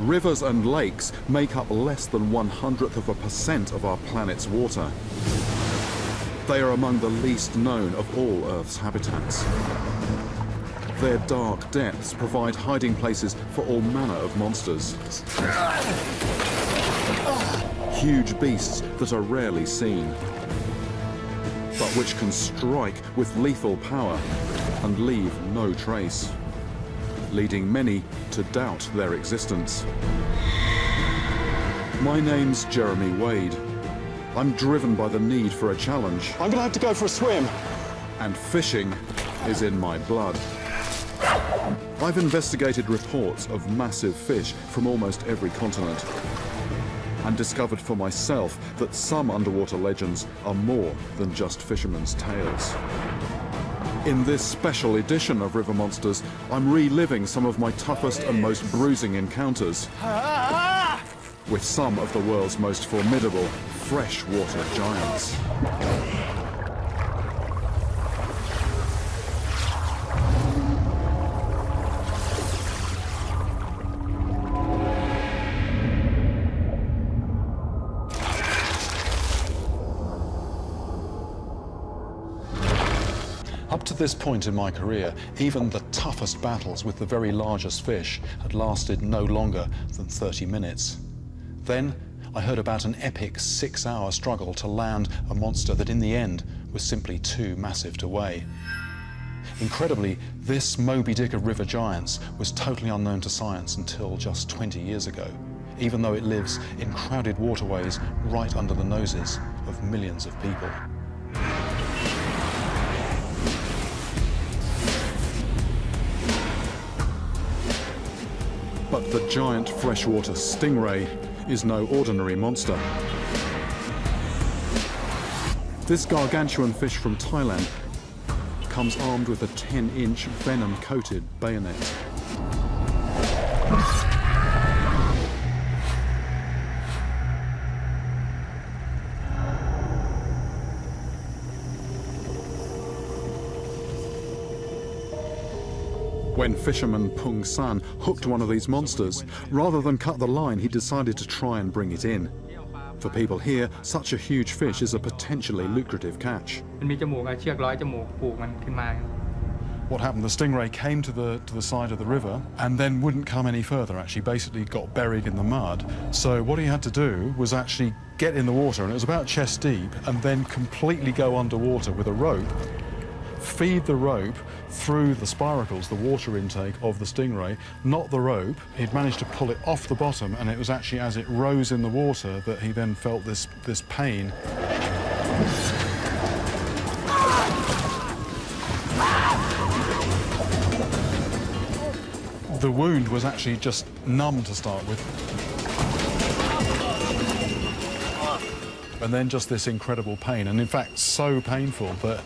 Rivers and lakes make up less than 1/100% of our planet's water. They are among the least known of all Earth's habitats. Their dark depths provide hiding places for all manner of monsters. Huge beasts that are rarely seen, but which can strike with lethal power and leave no trace, leading many to doubt their existence. My name's Jeremy Wade. I'm driven by the need for a challenge. I'm gonna have to go for a swim. And fishing is in my blood. I've investigated reports of massive fish from almost every continent and discovered for myself that some underwater legends are more than just fishermen's tales. In this special edition of River Monsters, I'm reliving some of my toughest and most bruising encounters with some of the world's most formidable freshwater giants. Up to this point in my career, even the toughest battles with the very largest fish had lasted no longer than 30 minutes. Then I heard about an epic 6-hour struggle to land a monster that in the end was simply too massive to weigh. Incredibly, this Moby Dick of river giants was totally unknown to science until just 20 years ago, even though it lives in crowded waterways right under the noses of millions of people. But the giant freshwater stingray is no ordinary monster. This gargantuan fish from Thailand comes armed with a 10-inch venom-coated bayonet. When fisherman Pung San hooked one of these monsters, rather than cut the line, he decided to try and bring it in. For people here, such a huge fish is a potentially lucrative catch. What happened, the stingray came to the side of the river and then wouldn't come any further, actually basically got buried in the mud. So what he had to do was actually get in the water, and it was about chest deep, and then completely go underwater with a rope, feed the rope through the spiracles, the water intake of the stingray, not the rope. He'd managed to pull it off the bottom, and it was actually as it rose in the water that he then felt this pain. The wound was actually just numb to start with. And then just this incredible pain, and in fact so painful that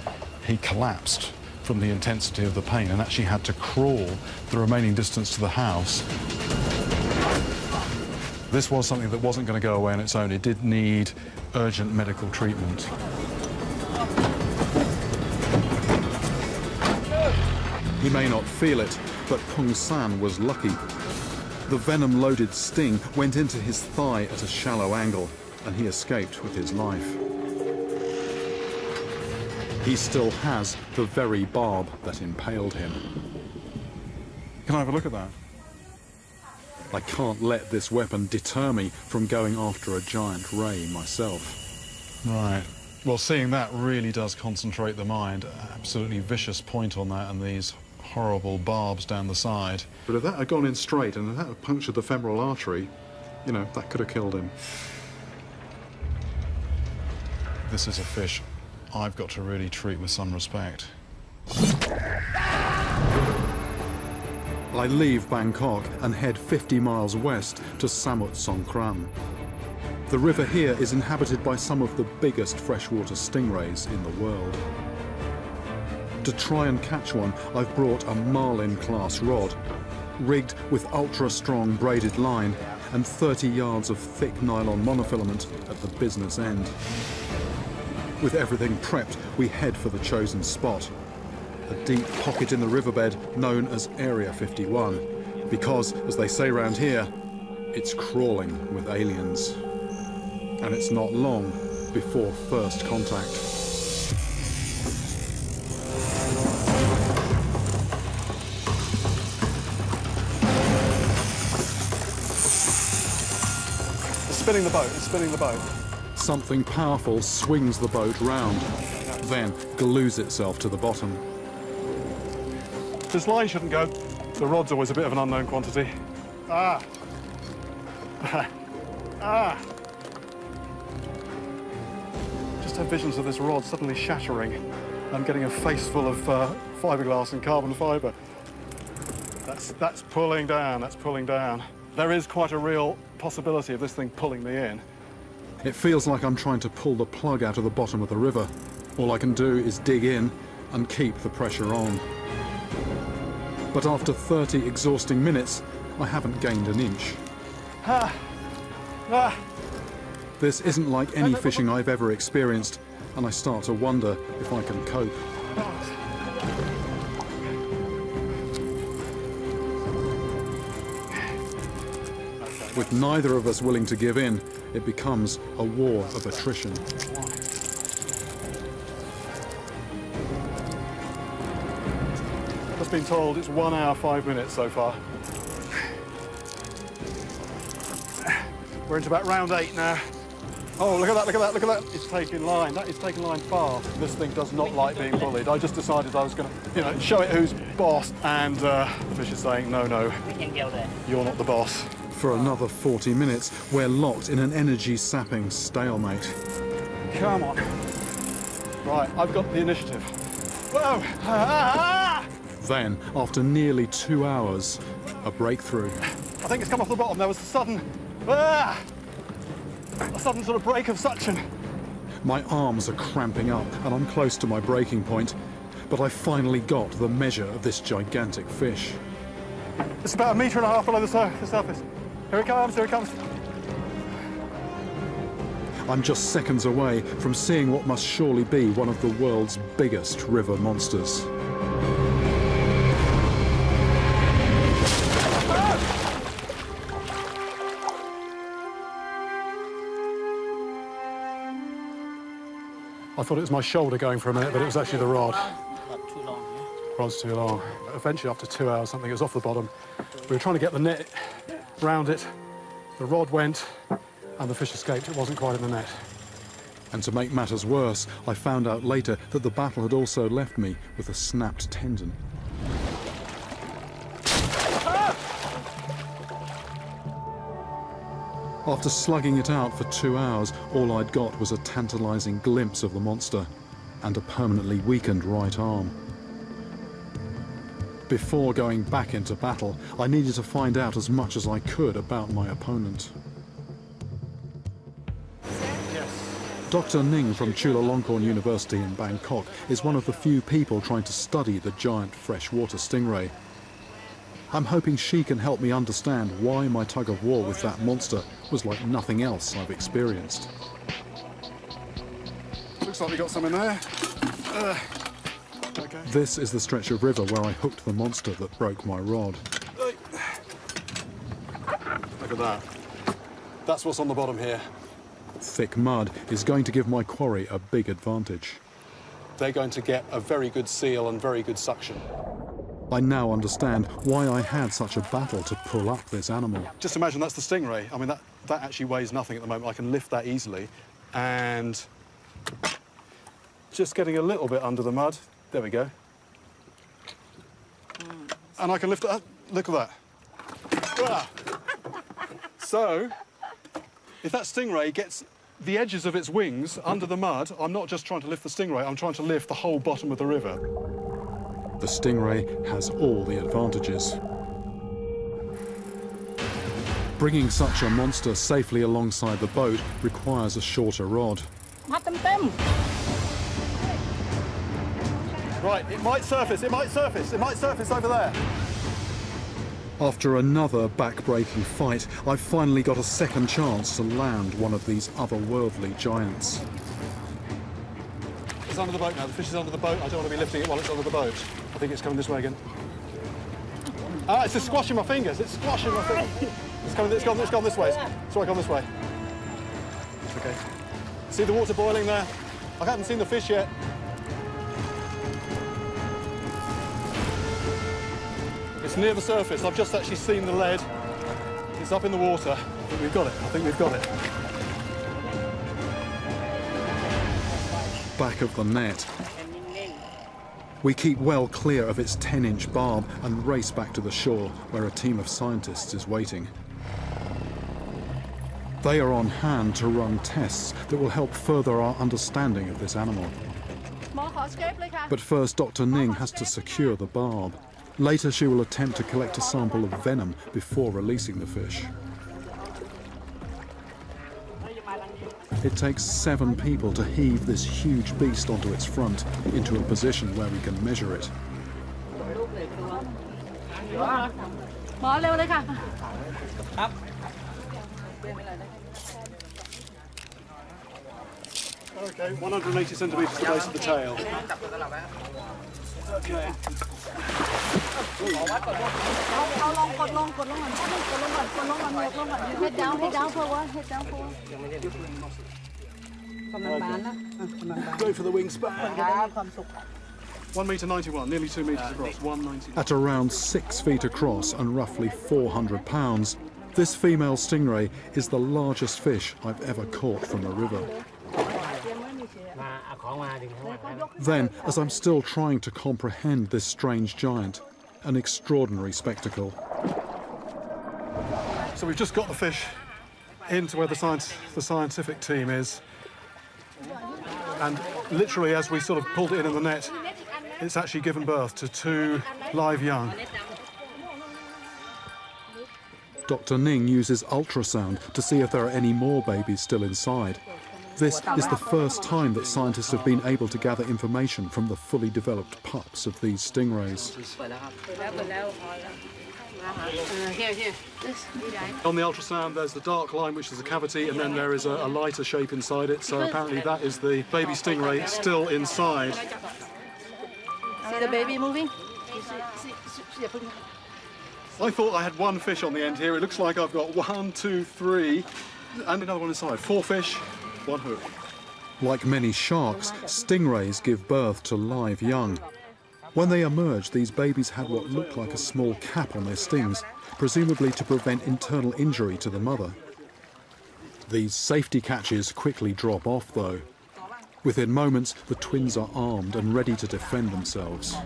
he collapsed from the intensity of the pain and actually had to crawl the remaining distance to the house. This was something that wasn't going to go away on its own. It did need urgent medical treatment. He may not feel it, but Pung San was lucky. The venom-loaded sting went into his thigh at a shallow angle, and he escaped with his life. He still has the very barb that impaled him. Can I have a look at that? I can't let this weapon deter me from going after a giant ray myself. Right. Well, seeing that really does concentrate the mind. Absolutely vicious point on that and these horrible barbs down the side. But if that had gone in straight and if that had punctured the femoral artery, you know, that could have killed him. This is a fish I've got to really treat with some respect. I leave Bangkok and head 50 miles west to Samut Songkhram. The river here is inhabited by some of the biggest freshwater stingrays in the world. To try and catch one, I've brought a marlin-class rod, rigged with ultra-strong braided line and 30 yards of thick nylon monofilament at the business end. With everything prepped, we head for the chosen spot, a deep pocket in the riverbed known as Area 51, because, as they say round here, It's crawling with aliens. And it's not long before first contact. It's spinning the boat, it's spinning the boat. Something powerful swings the boat round, then glues itself to the bottom. This line shouldn't go. The rod's always a bit of an unknown quantity. Ah! Ah! Just have visions of this rod suddenly shattering and getting a face full of fiberglass and carbon fibre. That's pulling down, that's pulling down. There is quite a real possibility of this thing pulling me in. It feels like I'm trying to pull the plug out of the bottom of the river. All I can do is dig in and keep the pressure on. But after 30 exhausting minutes, I haven't gained an inch. Ah. Ah. This isn't like any fishing I've ever experienced, and I start to wonder if I can cope. With neither of us willing to give in, it becomes a war of attrition. I've been told it's 1 hour, 5 minutes so far. We're into about round 8 now. Oh, look at that, look at that, look at that. It's taking line. That is taking line fast. This thing does not like being bullied. I just decided I was going to, show it who's boss. And the fish is saying, no, you're not the boss. For another 40 minutes, we're locked in an energy-sapping stalemate. Come on. Right, I've got the initiative. Whoa! Ah! Then, after nearly 2 hours, a breakthrough. I think it's come off the bottom. There was a sudden sort of break of suction. My arms are cramping up and I'm close to my breaking point, but I finally got the measure of this gigantic fish. It's about 1.5 meters below the surface. Here it comes, here it comes. I'm just seconds away from seeing what must surely be one of the world's biggest river monsters. I thought it was my shoulder going for a minute, but it was actually the rod. Not too long, yeah? Rod's too long. Eventually, after 2 hours, something was off the bottom. We were trying to get the net round it. The rod went, and the fish escaped. It wasn't quite in the net. And to make matters worse, I found out later that the battle had also left me with a snapped tendon. After slugging it out for 2 hours, all I'd got was a tantalising glimpse of the monster and a permanently weakened right arm. Before going back into battle, I needed to find out as much as I could about my opponent. Dr. Ning from Chulalongkorn University in Bangkok is one of the few people trying to study the giant freshwater stingray. I'm hoping she can help me understand why my tug-of-war with that monster was like nothing else I've experienced. Looks like we got some in there. Okay. This is the stretch of river where I hooked the monster that broke my rod. Look at that. That's what's on the bottom here. Thick mud is going to give my quarry a big advantage. They're going to get a very good seal and very good suction. I now understand why I had such a battle to pull up this animal. Just imagine that's the stingray. I mean, that actually weighs nothing at the moment. I can lift that easily. And just getting a little bit under the mud. There we go. And I can lift it. Look at that. Ah. So, if that stingray gets the edges of its wings under the mud, I'm not just trying to lift the stingray, I'm trying to lift the whole bottom of the river. The stingray has all the advantages. Bringing such a monster safely alongside the boat requires a shorter rod. Right, it might surface, it might surface, it might surface over there. After another back-breaking fight, I've finally got a second chance to land one of these otherworldly giants. It's under the boat now, the fish is under the boat. I don't want to be lifting it while it's under the boat. I think it's coming this way again. Ah, it's just squashing my fingers, it's squashing my fingers. It's gone this way. It's right, gone this way. Okay. See the water boiling there? I haven't seen the fish yet. It's near the surface. I've just actually seen the lead. It's up in the water. I think we've got it. I think we've got it. Back of the net. We keep well clear of its 10-inch barb and race back to the shore where a team of scientists is waiting. They are on hand to run tests that will help further our understanding of this animal. But first, Dr. Ning has to secure the barb. Later, she will attempt to collect a sample of venom before releasing the fish. It takes 7 people to heave this huge beast onto its front into a position where we can measure it. Okay, 180 centimetres to the base of the tail. Okay. Head down forward. Go for the wingspan. 1 metre 91, nearly 2 metres across. 191. At around 6 feet across and roughly 400 pounds, this female stingray is the largest fish I've ever caught from the river. Then, as I'm still trying to comprehend this strange giant, an extraordinary spectacle. So we've just got the fish into where the scientific team is. And literally, as we sort of pulled it in the net, it's actually given birth to 2 live young. Dr. Ning uses ultrasound to see if there are any more babies still inside. This is the first time that scientists have been able to gather information from the fully developed pups of these stingrays. On the ultrasound, there's the dark line, which is a cavity, and then there is a lighter shape inside it. So apparently that is the baby stingray still inside. See the baby moving? I thought I had 1 fish on the end here. It looks like I've got 1, 2, 3, and another one inside. 4 fish, 1 hook. Like many sharks, stingrays give birth to live young. When they emerged, these babies had what looked like a small cap on their stings, presumably to prevent internal injury to the mother. These safety catches quickly drop off, though. Within moments, the twins are armed and ready to defend themselves.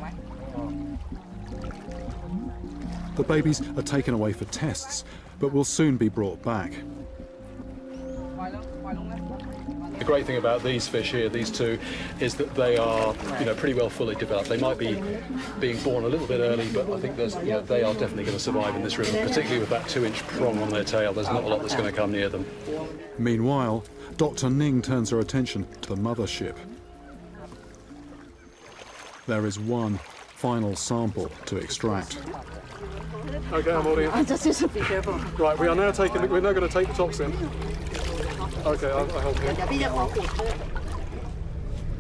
The babies are taken away for tests, but will soon be brought back. The great thing about these fish here, these 2, is that they are, pretty well fully developed. They might be being born a little bit early, but I think they are definitely going to survive in this river, particularly with that 2-inch prong on their tail. There's not a lot that's going to come near them. Meanwhile, Dr. Ning turns her attention to the mothership. There is one final sample to extract. Okay, I'm all in. Just be careful. Right, we're now going to take the toxin. Okay, I'll help you.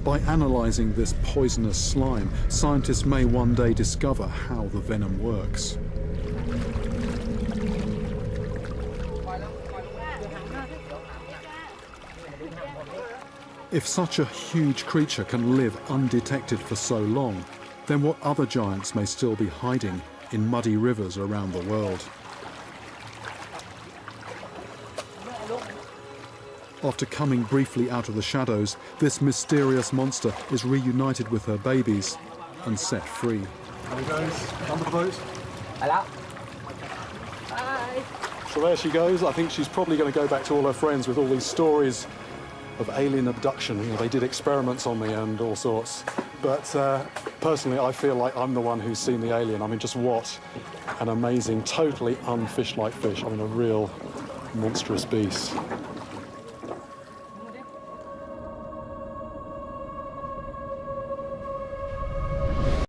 By analysing this poisonous slime, scientists may one day discover how the venom works. If such a huge creature can live undetected for so long, then what other giants may still be hiding in muddy rivers around the world? After coming briefly out of the shadows, this mysterious monster is reunited with her babies and set free. There he goes, under the boat. Hello. Hi. So there she goes. I think she's probably going to go back to all her friends with all these stories of alien abduction. They did experiments on me and all sorts. But personally, I feel like I'm the one who's seen the alien. I mean, just what an amazing, totally unfish-like fish. I mean, a real monstrous beast.